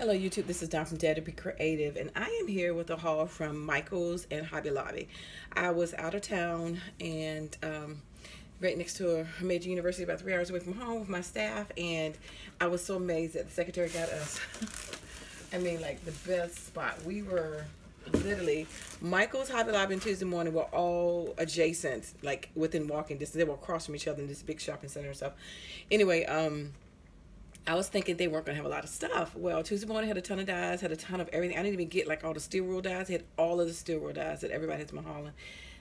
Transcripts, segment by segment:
Hello YouTube, this is Dawn from DaretoBeCreative, and I am here with a haul from Michael's and Hobby Lobby. I was out of town and right next to a major university about 3 hours away from home with my staff, and I was so amazed that the secretary got us I mean, like, the best spot. We were literally, Michael's, Hobby Lobby, and Tuesday Morning were all adjacent, like within walking distance. They were across from each other in this big shopping center and stuff. Anyway, I was thinking they weren't going to have a lot of stuff. Well, Tuesday Morning had a ton of dyes, had a ton of everything. I didn't even get like all the steel rule dyes. They had all of the steel rule dyes that everybody has been hauling.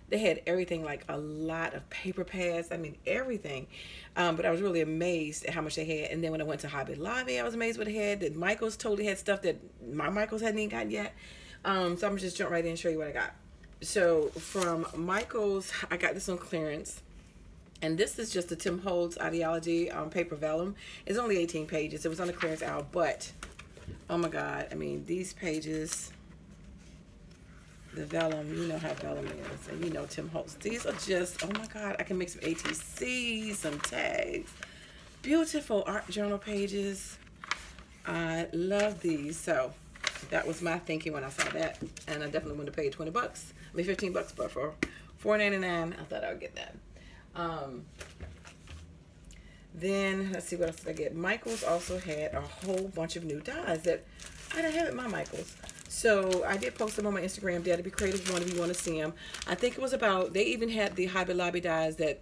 They had everything, like a lot of paper pads. I mean, everything. But I was really amazed at how much they had. And then when I went to Hobby Lobby, I was amazed what they had. That Michael's totally had stuff that my Michael's hadn't even gotten yet. So I'm going to just jump right in and show you what I got. So from Michael's, I got this on clearance. And this is just the Tim Holtz Ideology paper vellum. It's only 18 pages. It was on the clearance aisle, but oh my God, I mean, these pages, the vellum, you know how vellum is, and you know Tim Holtz. These are just, oh my God, I can make some ATCs, some tags, beautiful art journal pages. I love these. So that was my thinking when I saw that, and I definitely wouldn't have paid 20 bucks. I mean 15 bucks, but for $4.99, I thought I would get that. Then let's see what else did I get. Michael's also had a whole bunch of new dyes that I didn't have at my Michael's. So I did post them on my Instagram, DaretoBeCreative, one if you want to see them. I think it was about, they even had the Hobby Lobby dyes that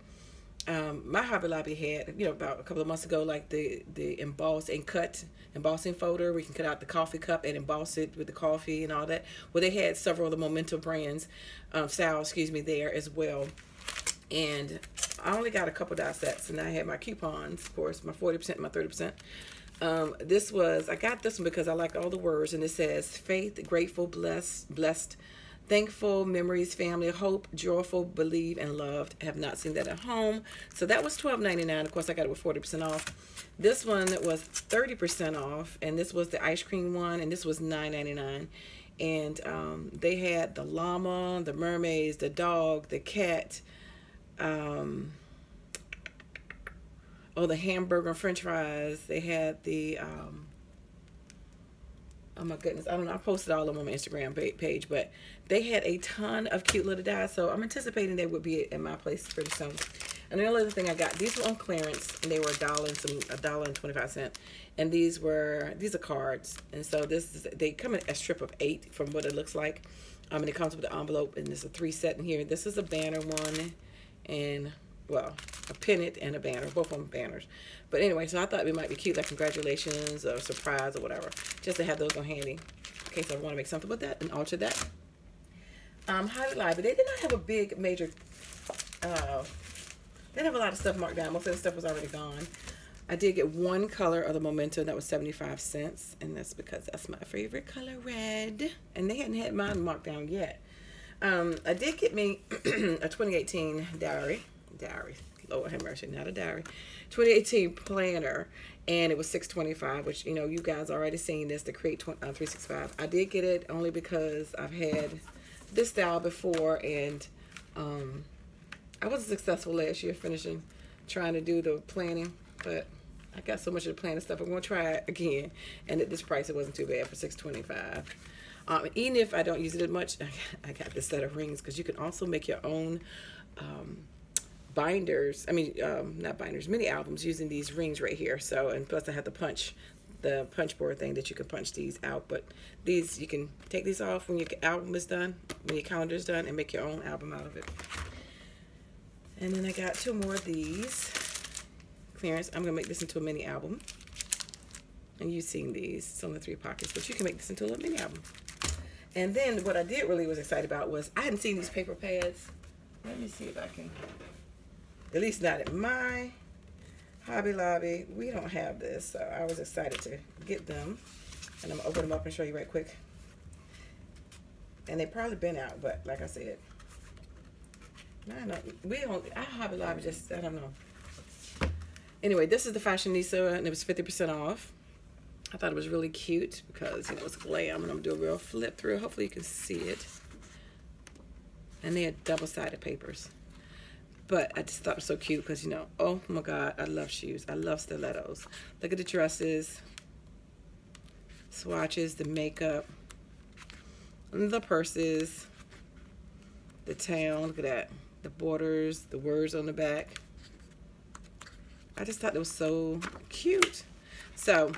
my Hobby Lobby had, you know, about a couple of months ago, like the emboss and cut embossing folder where you can cut out the coffee cup and emboss it with the coffee and all that. Well, they had several of the Memento brands, styles, excuse me, there as well. And I only got a couple die sets, and I had my coupons, of course, my 40%, my 30%. I got this one because I like all the words, and it says faith, grateful, blessed, thankful, memories, family, hope, joyful, believe, and loved. I have not seen that at home. So that was $12.99. Of course, I got it with 40% off. This one was 30% off, and this was the ice cream one, and this was $9.99. And they had the llama, the mermaids, the dog, the cat, the hamburger and french fries. They had the oh my goodness, I don't know, I posted all of them on my Instagram page, but they had a ton of cute little dyes, so I'm anticipating they would be at my place pretty soon. And the only other thing I got, these were on clearance, and they were $1.25, and these are cards. And so they come in a strip of 8 from what it looks like, and it comes with an envelope, and there's a 3 set in here. This is a banner one, and well, a pennant and a banner, both of them banners. But anyway, so I thought it might be cute, like congratulations or surprise or whatever, just to have those on handy in case I want to make something with that and alter that. Hobby Lobby, they did not have a big major, they didn't have a lot of stuff marked down. Most of the stuff was already gone. I did get one color of the Memento, that was 75 cents, and that's because that's my favorite color, red. And they hadn't had mine marked down yet. I did get me a 2018 diary, Lord have mercy, not a diary, 2018 planner, and it was $6.25, which, you know, you guys already seen this, the Create 365. I did get it only because I've had this style before, and I wasn't successful last year trying to do the planning, but I got so much of the planning stuff, I'm going to try it again, and at this price it wasn't too bad for $6.25. Even if I don't use it as much, I got this set of rings, because you can also make your own binders, not binders, mini albums using these rings right here. So, and plus I have the punch board thing that you can punch these out, but these, you can take these off when your album is done, when your calendar is done, and make your own album out of it. And then I got 2 more of these clearance. I'm gonna make this into a mini album, and you've seen these, it's only 3 pockets, but you can make this into a little mini album. And then what I did really was excited about was, I hadn't seen these paper pads. Let me see if I can, at least not at my Hobby Lobby. We don't have this, so I was excited to get them. And I'm gonna open them up and show you right quick. And they've probably been out, but like I said, I don't, our Hobby Lobby just, I don't know. Anyway, this is the Fashionista, and it was 50% off. I thought it was really cute because, you know, it's glam, and I'm gonna do a real flip through. Hopefully you can see it. And they had double-sided papers. But I just thought it was so cute because, you know, oh my God, I love shoes. I love stilettos. Look at the dresses. swatches, the makeup, the purses, the town. Look at that. The borders, the words on the back. I just thought it was so cute. So,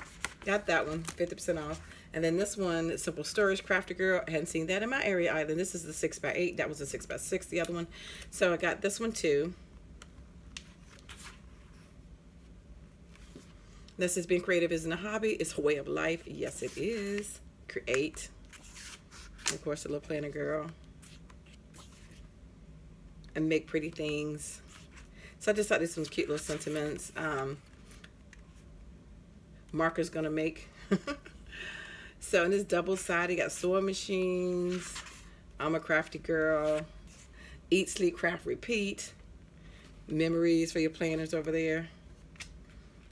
got that one, 50% off. And then this one, Simple Storage Crafty Girl. I hadn't seen that in my area either. This is the 6x8. That was a 6x6, the other one. So I got this one too. This is being creative isn't a hobby. It's a way of life. Yes, it is. Create. And of course, the little planner girl. And make pretty things. So I just thought this was cute little sentiments. Marker's gonna make. So in this double-sided, got sewing machines. I'm a crafty girl. Eat, sleep, craft, repeat. Memories for your planners over there.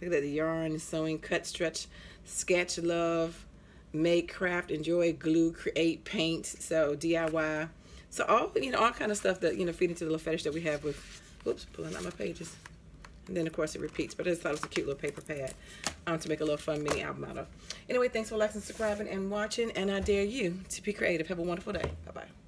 Look at that, the yarn, sewing, cut, stretch, sketch, love, make, craft, enjoy, glue, create, paint. So DIY. So all, all kind of stuff that, feed into the little fetish that we have with, whoops, pulling out my pages. And then, of course, it repeats. But I just thought it was a cute little paper pad to make a little fun mini album out of. Anyway, thanks for liking, subscribing, and watching. And I dare you to be creative. Have a wonderful day. Bye-bye.